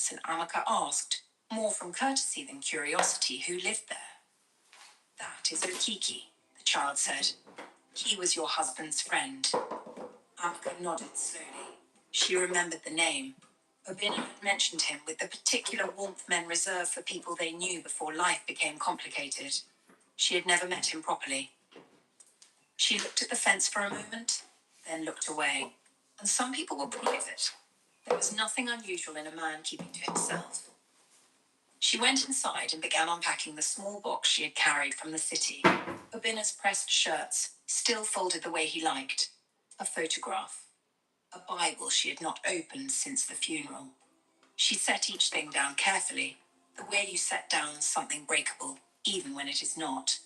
fence, and Amaka asked, more from courtesy than curiosity, who lived there. "That is Okiki," the child said. "He was your husband's friend." Amaka nodded slowly. She remembered the name. Obina had mentioned him with the particular warmth men reserve for people they knew before life became complicated. She had never met him properly. She looked at the fence for a moment, then looked away. And some people were private. There was nothing unusual in a man keeping to himself. She went inside and began unpacking the small box she had carried from the city. Obina's pressed shirts, still folded the way he liked. A photograph. A Bible she had not opened since the funeral. She set each thing down carefully, the way you set down something breakable, even when it is not.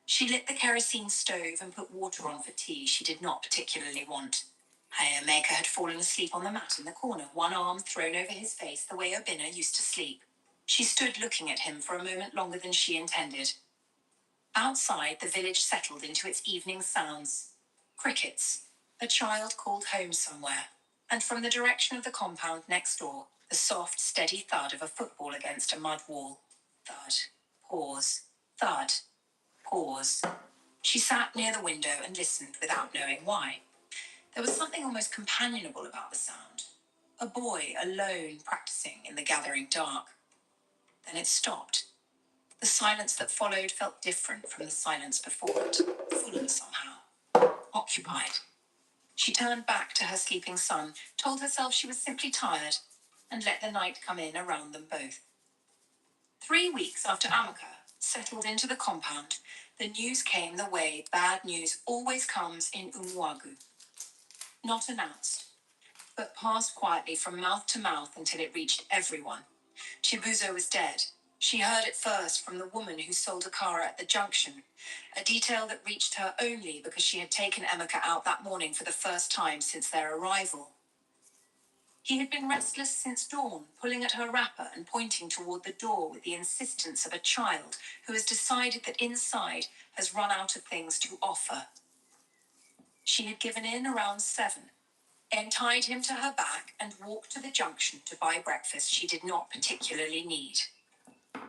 She lit the kerosene stove and put water on for tea she did not particularly want. Hayamaker had fallen asleep on the mat in the corner, one arm thrown over his face the way Obina used to sleep. She stood looking at him for a moment longer than she intended. Outside, the village settled into its evening sounds. Crickets. A child called home somewhere. And from the direction of the compound next door, the soft, steady thud of a football against a mud wall. Thud. Pause. Thud. Pause. She sat near the window and listened without knowing why. There was something almost companionable about the sound. A boy alone practicing in the gathering dark. Then it stopped. The silence that followed felt different from the silence before it, fuller somehow. Occupied. She turned back to her sleeping son, told herself she was simply tired, and let the night come in around them both. 3 weeks after Amaka settled into the compound, the news came the way bad news always comes in Umuagu. Not announced, but passed quietly from mouth to mouth until it reached everyone. Chibuzo was dead. She heard it first from the woman who sold Akara at the junction, a detail that reached her only because she had taken Emeka out that morning for the first time since their arrival. He had been restless since dawn, pulling at her wrapper and pointing toward the door with the insistence of a child who has decided that inside has run out of things to offer. She had given in around 7, tied him to her back and walked to the junction to buy breakfast she did not particularly need.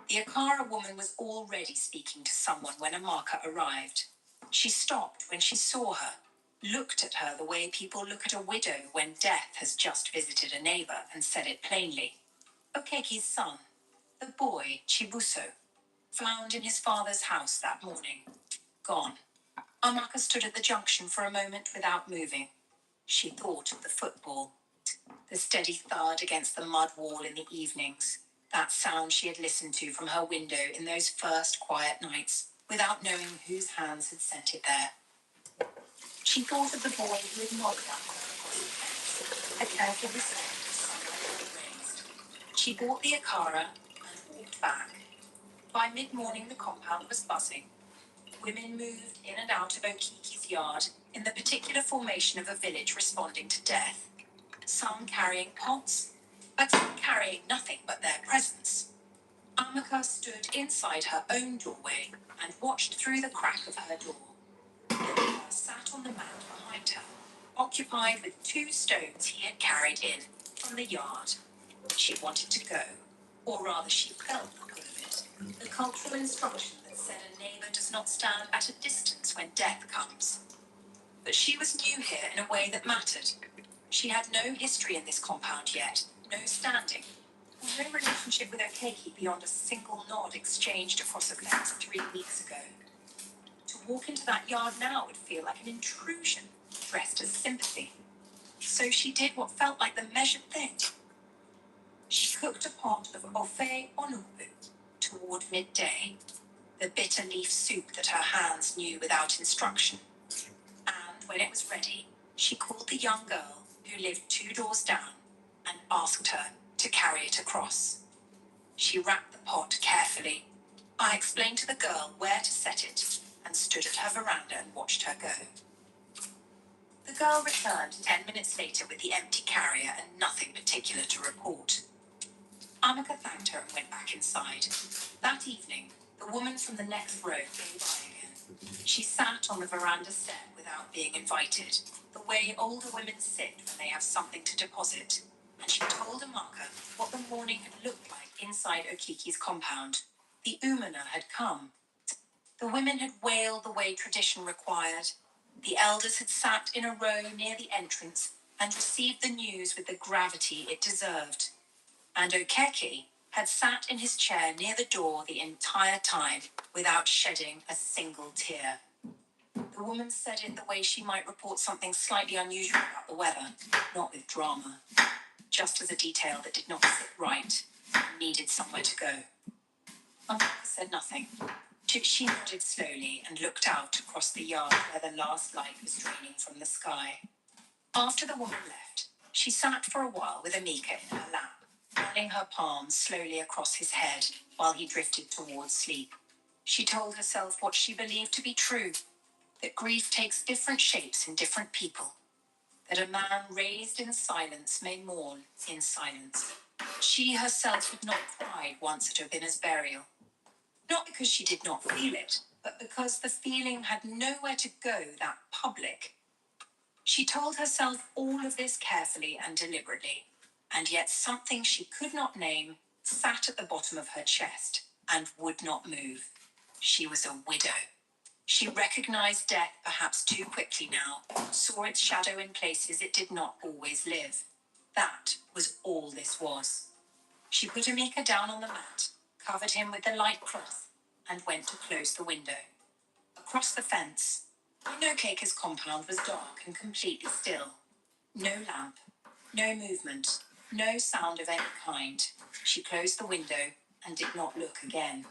The Akara woman was already speaking to someone when Amaka arrived. She stopped when she saw her, looked at her the way people look at a widow when death has just visited a neighbor, and said it plainly. Okeki's son, the boy, Chibuso, found in his father's house that morning. Gone. Amaka stood at the junction for a moment without moving. She thought of the football, the steady thud against the mud wall in the evenings, that sound she had listened to from her window in those first quiet nights, without knowing whose hands had sent it there. She thought of the boy who had knocked at her across the fence, a careful respect for someone raised. She bought the Akara and walked back. By mid-morning, the compound was buzzing. Women moved in and out of Okiki's yard in the particular formation of a village responding to death. Some carrying pots, but some carrying nothing but their presence. Amaka stood inside her own doorway and watched through the crack of her door. Emeka sat on the mat behind her, occupied with 2 stones he had carried in from the yard. She wanted to go, or rather she felt the pull of it, the cultural instruction that said a neighbor does not stand at a distance when death comes. But she was new here in a way that mattered. She had no history in this compound yet, no standing, no relationship with Okeki beyond a single nod exchanged across a fence 3 weeks ago. To walk into that yard now would feel like an intrusion, dressed as sympathy. So she did what felt like the measured thing. She cooked a pot of ofe onubu toward midday, the bitter leaf soup that her hands knew without instruction. And when it was ready, she called the young girl who lived 2 doors down and asked her to carry it across. She wrapped the pot carefully. I explained to the girl where to set it and stood at her veranda and watched her go. The girl returned 10 minutes later with the empty carrier and nothing particular to report. Amaka thanked her and went back inside. That evening, the woman from the next row came by again. She sat on the veranda step without being invited, the way older women sit when they have something to deposit, and she told Amaka what the morning inside Okiki's compound. The Umana had come. The women had wailed the way tradition required. The elders had sat in a row near the entrance and received the news with the gravity it deserved. And Okeki had sat in his chair near the door the entire time without shedding a single tear. The woman said it the way she might report something slightly unusual about the weather, not with drama, just as a detail that did not sit right and needed somewhere to go. Uncle said nothing. She nodded slowly and looked out across the yard where the last light was draining from the sky. After the woman left, she sat for a while with Amika in her lap, running her palms slowly across his head while he drifted towards sleep. She told herself what she believed to be true, that grief takes different shapes in different people, that a man raised in silence may mourn in silence. She herself had not cried once at Obina's burial, not because she did not feel it, but because the feeling had nowhere to go that public. She told herself all of this carefully and deliberately, and yet something she could not name sat at the bottom of her chest and would not move. She was a widow. She recognized death perhaps too quickly now, saw its shadow in places it did not always live. That was all this was. She put Amika down on the mat, covered him with the light cloth, and went to close the window. Across the fence, Okeka's compound was dark and completely still. No lamp, no movement, no sound of any kind. She closed the window and did not look again.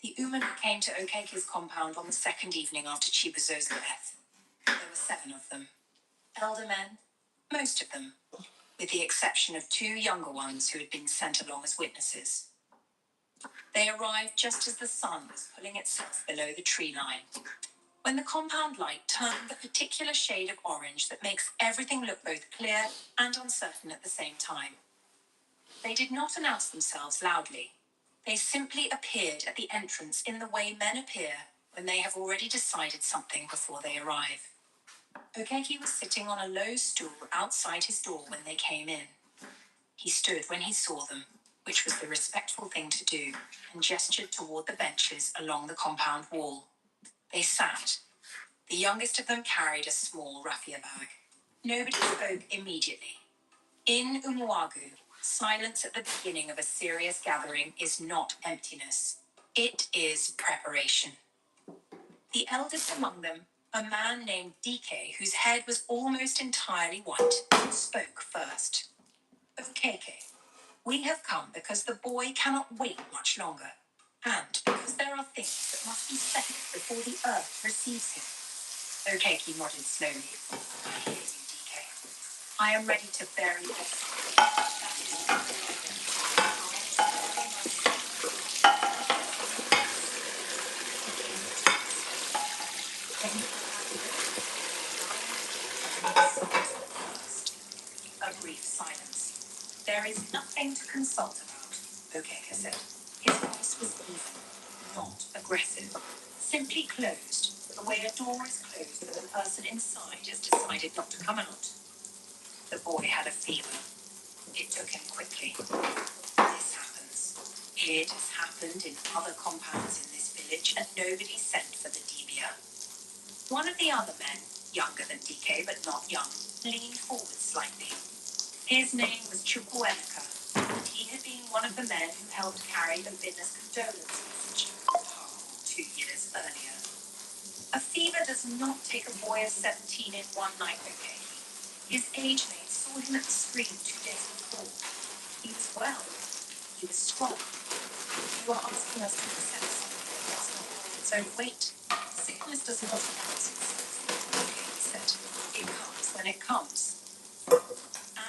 The Umana came to Okeka's compound on the second evening after Chibuzo's death. There were 7 of them. Elder men, most of them, with the exception of 2 younger ones who had been sent along as witnesses. They arrived just as the sun was pulling itself below the tree line, when the compound light turned the particular shade of orange that makes everything look both clear and uncertain at the same time. They did not announce themselves loudly. They simply appeared at the entrance in the way men appear when they have already decided something before they arrive. Okeki was sitting on a low stool outside his door when they came in. He stood when he saw them, which was the respectful thing to do, and gestured toward the benches along the compound wall. They sat. The youngest of them carried a small raffia bag. Nobody spoke immediately. In Umuagu, silence at the beginning of a serious gathering is not emptiness. It is preparation. The eldest among them, a man named DK, whose head was almost entirely white, spoke first. Okeke, we have come because the boy cannot wait much longer, and because there are things that must be settled before the earth receives him. Okeke nodded slowly. I hear you, DK. I am ready to bury the son. That is a brief silence. There is nothing to consult about, Okeke said. His voice was even, not aggressive. Simply closed, the way a door is closed when the person inside has decided not to come out. The boy had a fever. It took him quickly. This happens. It has happened in other compounds in this village, and nobody sent for the Debia. One of the other men, younger than DK but not young, leaned forward slightly. His name was Chukwuemeka, and he had been one of the men who helped carry the Venus condolence message 2 years earlier. A fever does not take a boy of 17 in one night, okay? His age mates saw him at the stream 2 days before. He was well. He was strong. You are asking us to accept something that does not hold its own weight. Sickness does not announce itself. Okay, he said. It comes when it comes.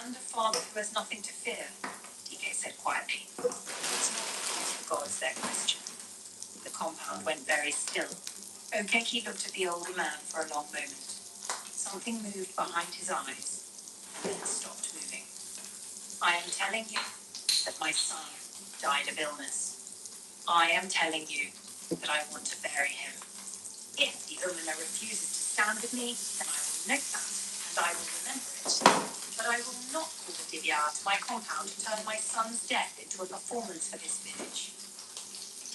And a father who has nothing to fear, DK said quietly. It's not the gods their question. The compound went very still. Okeki looked at the older man for a long moment. Something moved behind his eyes, then stopped moving. I am telling you that my son died of illness. I am telling you that I want to bury him. If the Umana refuses to stand with me, then I will note that, and I will remember it. But I will not call the Divya to my compound to turn my son's death into a performance for this village.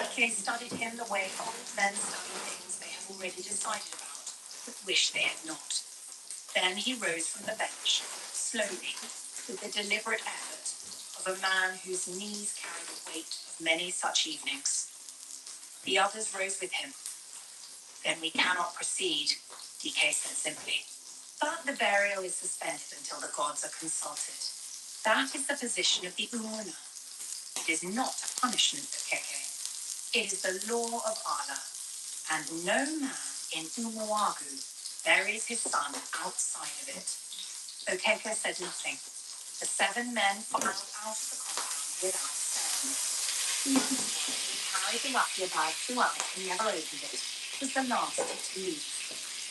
DK studied him the way old men study things they have already decided about, but wish they had not. Then he rose from the bench, slowly, with the deliberate effort of a man whose knees carry the weight of many such evenings. The others rose with him. Then we cannot proceed, DK said simply. But the burial is suspended until the gods are consulted. That is the position of the Umuna. It is not a punishment, Okeke. It is the law of Allah, and no man in Umuagu buries his son outside of it. Okeke said nothing. The 7 men filed out of the compound without ceremony. He carried the raffia bag throughout and never opened it. It was the last to leave.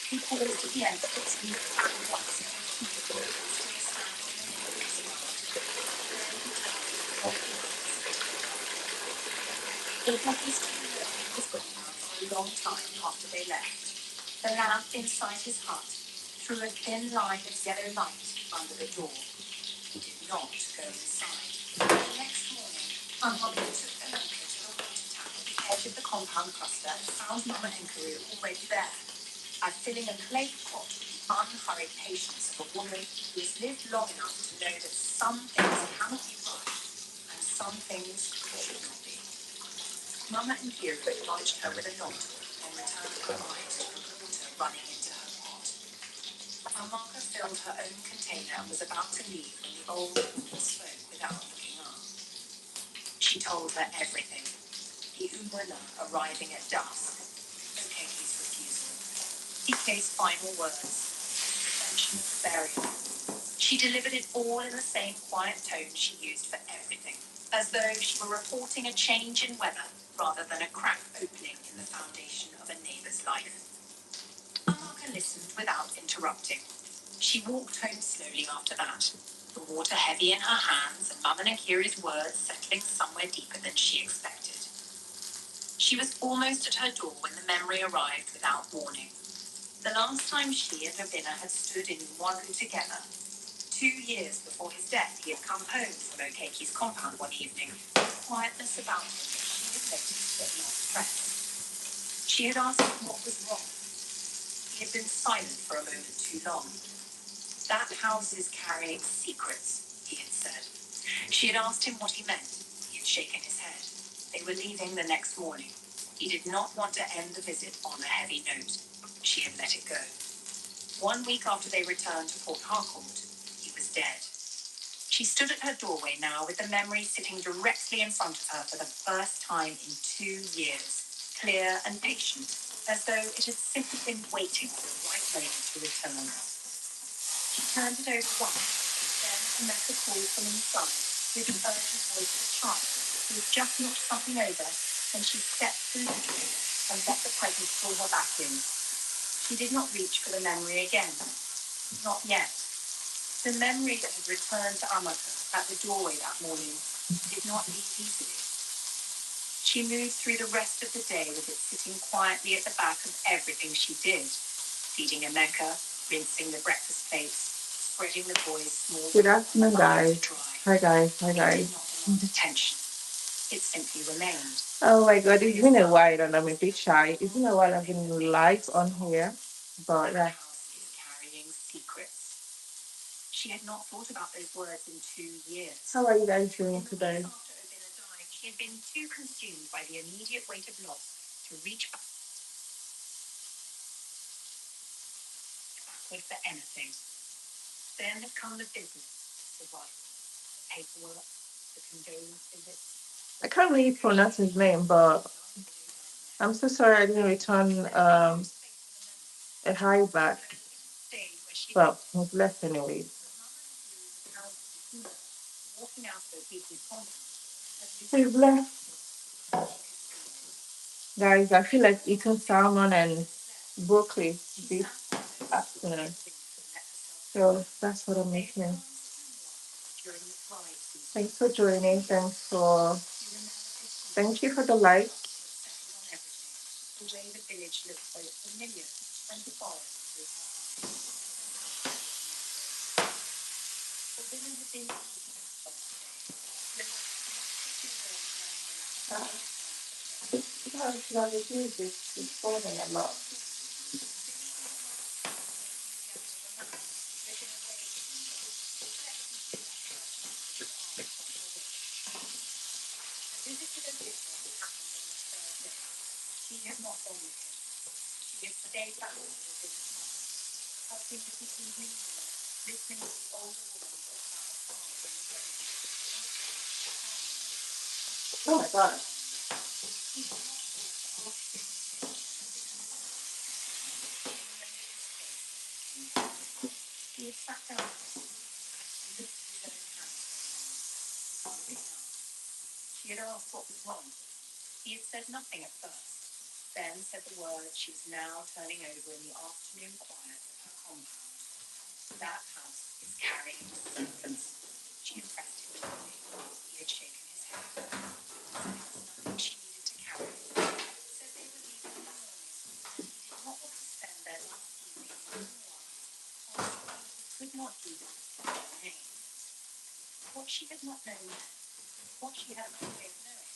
He paused at the entrance and looked back once at the key still standing in the middle of his yard. It had his was compound for a long time after they left. The lamp inside his hut threw a thin line of yellow light under the door. He did not go inside. The next morning, Uncle took the anchor to the water tap at the edge of the compound cluster and found Mama and Karu already there. Filling a clay pot with the unhurried patience of a woman who has lived long enough to know that some things cannot be rushed and some things should not be. Mama and Kira acknowledged her with a nod and returned her eyes to the water running into her pot. Amaka filled her own container and was about to leave when the old woman spoke without looking up. She told her everything. The Umuna arriving at dusk. Okeki's refusal. DK's final words. Suspension of the burial. She delivered it all in the same quiet tone she used for everything, as though she were reporting a change in weather rather than a crack opening in the foundation of a neighbour's life. Amaka listened without interrupting. She walked home slowly after that, the water heavy in her hands and Mama Nakiri's words settling somewhere deeper than she expected. She was almost at her door when the memory arrived without warning. The last time she and Rabina had stood in Mwagu together, 2 years before his death, he had come home from Okeki's compound one evening, with a quietness about him that she had noticed but not pressed. She had asked him what was wrong. He had been silent for a moment too long. That house is carrying secrets, he had said. She had asked him what he meant. He had shaken his head. They were leaving the next morning. He did not want to end the visit on a heavy note. She had let it go. 1 week after they returned to Port Harcourt, he was dead. She stood at her doorway now with the memory sitting directly in front of her for the first time in 2 years, clear and patient, as though it had simply been waiting for the right moment to return. She turned it over once, then met a call from inside with the urgent voice of a child who had just knocked something over, and she stepped through the door and let the presence pull her back in. She did not reach for the memory again. Not yet. The memory that had returned to Amaka at the doorway that morning did not leave easily. She moved through the rest of the day with it sitting quietly at the back of everything she did, feeding Emeka, rinsing the breakfast plates, spreading the boys' small. Good afternoon, guys. Hi, guys. Hi, guys. It did not demand attention. It simply remained. Oh my God, it's been a while and I'm a bit shy. It's been a while I've been live on here, but yeah. The house is carrying secrets. She had not thought about those words in 2 years. How are you guys doing today? After Obina died, she had been too consumed by the immediate weight of loss to reach backward for anything. Then had come the business, survival, the paperwork, the condolence visits. I can't really pronounce his name, but I'm so sorry I didn't return a high back. But he's left anyway. He's left. Guys, I feel like eating salmon and broccoli this afternoon. So that's what I'm making. Thanks for joining. Thank you for the like. dinner had been easy that first day. There was much to learn. No, it's falling a lot. She had not gone with him. She had stayed back with his mother, helping with the evening meal, listening to the older woman talk about the farm and the road and the Oh my god. He had not thought to ask him to He had sat down and looked at his own hands for a moment. Nothing else. She had asked what was wrong. He had said nothing at first, then said the words she was now turning over in the afternoon quiet of her compound. That house is carrying serpents. She impressed him quickly. He had shaken his head. Said it was nothing she needed to carry. Said they were leaving in the morning, and he did not want to spend their last evening in New Orleans on something he could not even name. What she had not known then, what she had no way of knowing,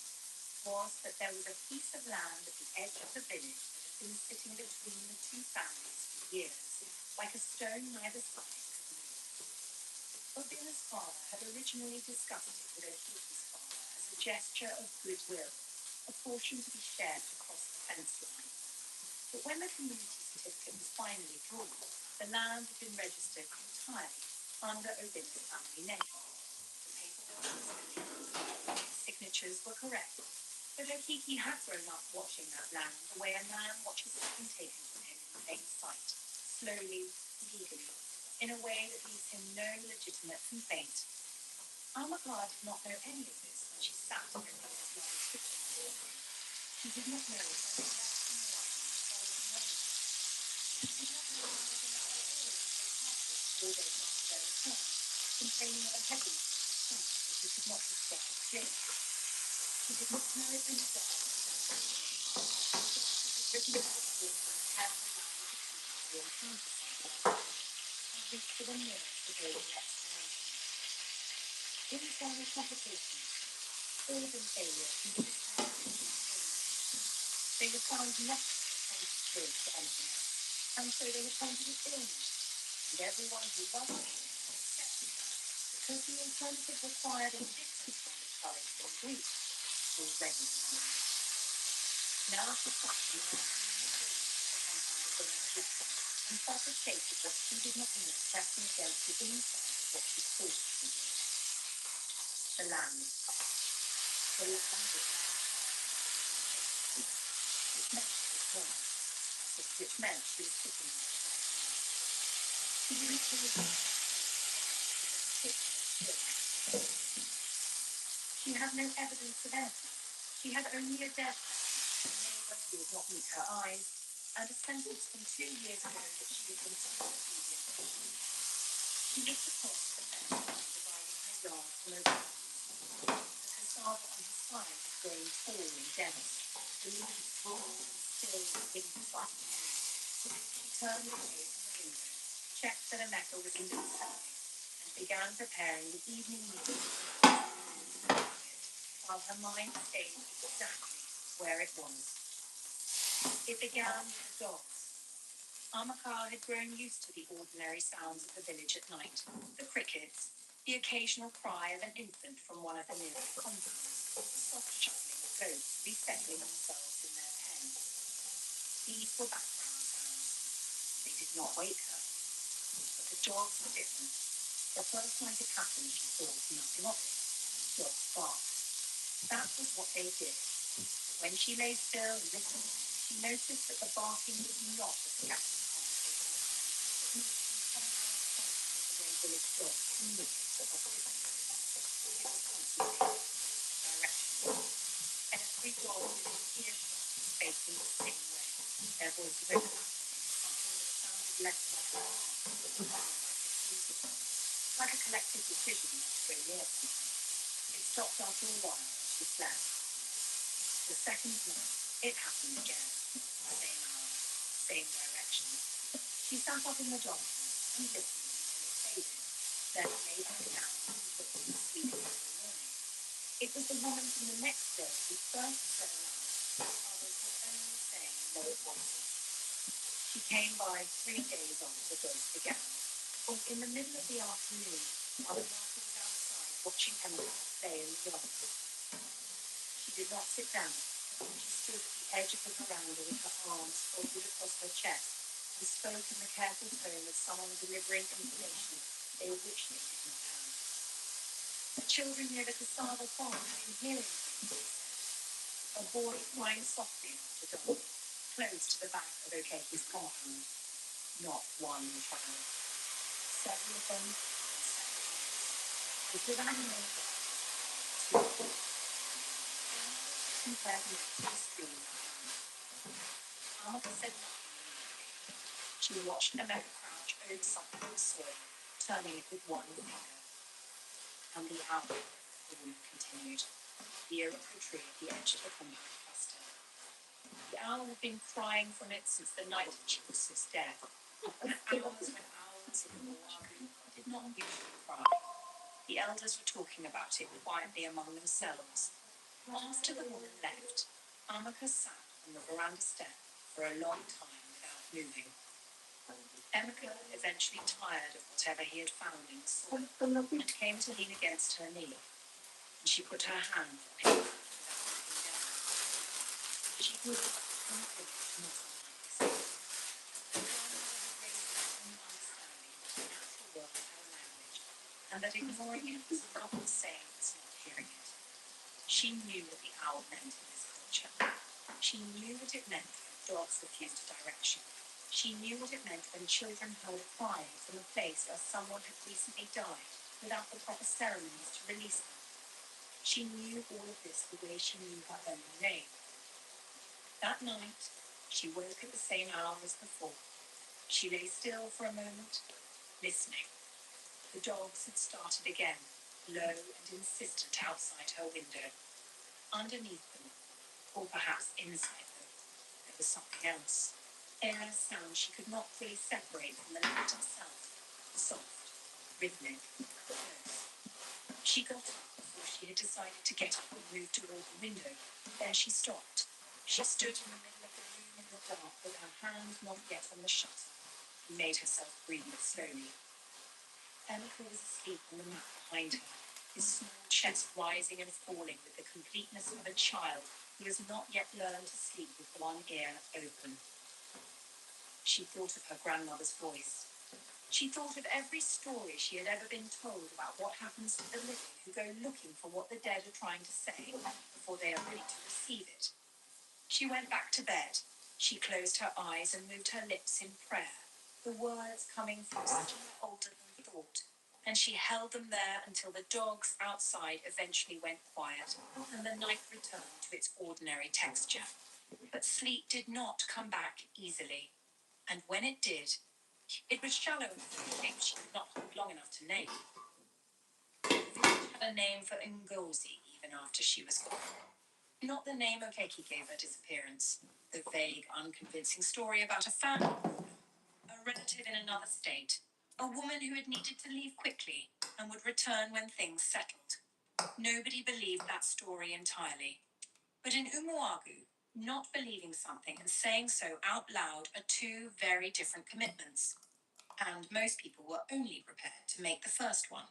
was that there was a piece of land at the edge of the village that had been sitting between the two families for years, like a stone neither side could move. Obina's father had originally discussed it with Okiki's father as a gesture of goodwill, a portion to be shared across the fence line. But when the community certificate was finally drawn, the land had been registered entirely under Obina's family name. The paperwork was complete. The signatures were correct. But Okiki had grown up watching that land the way a man watches something taken from him in plain sight, slowly, legally, in a way that leaves him no legitimate complaint. Almagar did not know any of this when she sat in Obina's mother's kitchen that morning. She did not know it when they left in the library the following morning. She did not know how Obina felt ill in St. Patrick's 4 days after their return, complaining of a heaviness in his stomach that he could not describe clearly. She did not know it when he died written in the report on the careful language of people who encounter something like that, and reached for the nearest available explanation. Internal complications, failed and failure consistently with illness. They had found nothing that pointed through to anything else, and so they had pointed at illness, and everyone who loved him accepted that, because the alternative required a different kind of courage than grief, already denied. Now she sat in the afternoon stillness of the compound of the and felt a taste of what she did not know pressing against the inside of what she thought she did. The land. The land that now which meant she was gone, which meant she was sitting in it right now. She didn't believe that particular still. She had no evidence of anything. She had only a death sentence, a neighbour who would not meet her eyes, and a sentence from 2 years ago that she had been too obedient to. She looked across the fence line dividing her yard from over the cassava on his farm had grown tall and dense, the leaves broad and still in the afternoon. She turned away from the window, checked that Emeka was in good serving, and began preparing the evening meal while her mind stayed exactly where it was. It began with the dogs. Amaka had grown used to the ordinary sounds of the village at night, the crickets, the occasional cry of an infant from one of the nearest compounds, the soft shuffling of goats resettling themselves in their pens. These were background sounds. They did not wake her. But the dogs were different. The first night it happened, she thought nothing of it. Dogs barked. That was what they did. When she lay still and listened, she noticed that the barking was not a scattered conversational kind that moved from compound to compound the way village dogs communicate across distances. It was concentrated, directional. Every dog within earshot spake in the same way, their voices overlapping into something that sounded less like an alarm and more like a soothing, like a collective decision not to go near something. It stopped after a while as she slept. The second night, it happened again. Same hour, same direction. She sat up in the darkness and listened until it faded, then lay back down It was the woman from the next day who first said aloud, others were only saying in low voices. She came by 3 days after both began. For in the middle of the afternoon, Mother Martha was outside watching Emma play in the yard. She did not sit down. She stood at the edge of the veranda with her arms folded across her chest and spoke in the careful tone of someone delivering information they wish they did not have. The children near the cassava farm had been hearing things. A boy crying softly after dark, close to the back of Okeki's compound. Not one child. Several of them in separate nights. With their hands, two. Compared to the stream. Arthur said nothing immediately. She watched Emeka crouch over something in the soil, turning it with one finger. And the owl, the woman continued, near a tree at the edge of the compound cluster. The owl had been crying from it since the night of Chief's death. Hours when owls in the Oahu did not usually cry. The elders were talking about it quietly among themselves. After the woman left, Amaka sat on the veranda step for a long time without moving. Emeka eventually tired of whatever he had found in the soil and came to lean against her knee. And she put her hand on him without looking down. She grew up in a village not unlike this. Her grandmother had raised her in understanding of the natural world of her language, and that ignoring it was not the same as not hearing it. She knew what the owl meant in this culture. She knew what it meant when dogs refused direction. She knew what it meant when children heard crying from a place where someone had recently died without the proper ceremonies to release them. She knew all of this the way she knew her own name. That night, she woke at the same hour as before. She lay still for a moment, listening. The dogs had started again, low and insistent outside her window. Underneath them, or perhaps inside them, there was something else. A sound she could not fully separate from the night itself, soft, rhythmic, close. She got up before she had decided to get up and move toward the window. Then she stopped. She stood in the middle of the room in the dark with her hand not yet on the shutter and made herself breathe slowly. Emeka was asleep on the mat behind her, his small chest rising and falling with the completeness of a child who has not yet learned to sleep with one ear open. She thought of her grandmother's voice. She thought of every story she had ever been told about what happens to the living who go looking for what the dead are trying to say before they are ready to receive it. She went back to bed. She closed her eyes and moved her lips in prayer, the words coming from somewhere older than thought, and she held them there until the dogs outside eventually went quiet and the night returned to its ordinary texture. But sleep did not come back easily, and when it did, it was shallow enough she could not hold long enough to name. The village had a name for Ngozi even after she was gone. Not the name Okeki gave her disappearance, the vague, unconvincing story about a family member, a relative in another state, a woman who had needed to leave quickly and would return when things settled. Nobody believed that story entirely. But in Umuagu, not believing something and saying so out loud are two very different commitments. And most people were only prepared to make the first one.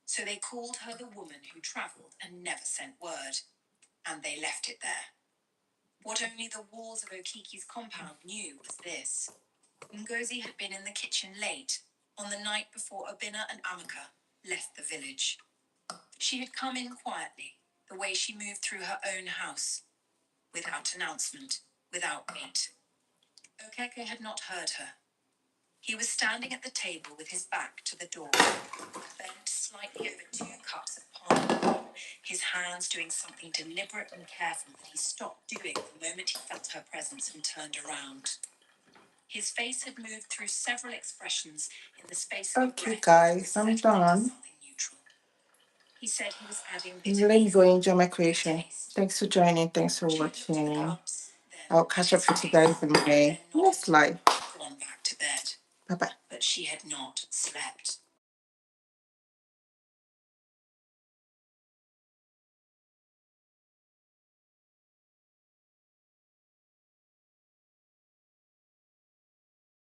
So they called her the woman who travelled and never sent word. And they left it there. What only the walls of Okiki's compound knew was this. Ngozi had been in the kitchen late, on the night before Obinna and Amaka left the village. She had come in quietly, the way she moved through her own house, without announcement, without wait. Okeke had not heard her. He was standing at the table with his back to the door, bent slightly over 2 cups of palm, his hands doing something deliberate and careful that he stopped doing the moment he felt her presence and turned around. His face had moved through several expressions in the space of Okay, guys, I'm done. neutral. He said he was adding Let me go enjoy my creation. Thanks for joining. Thanks for watching. I'll catch up with you guys in my next live. Gone back to bed. Bye bye. But she had not slept.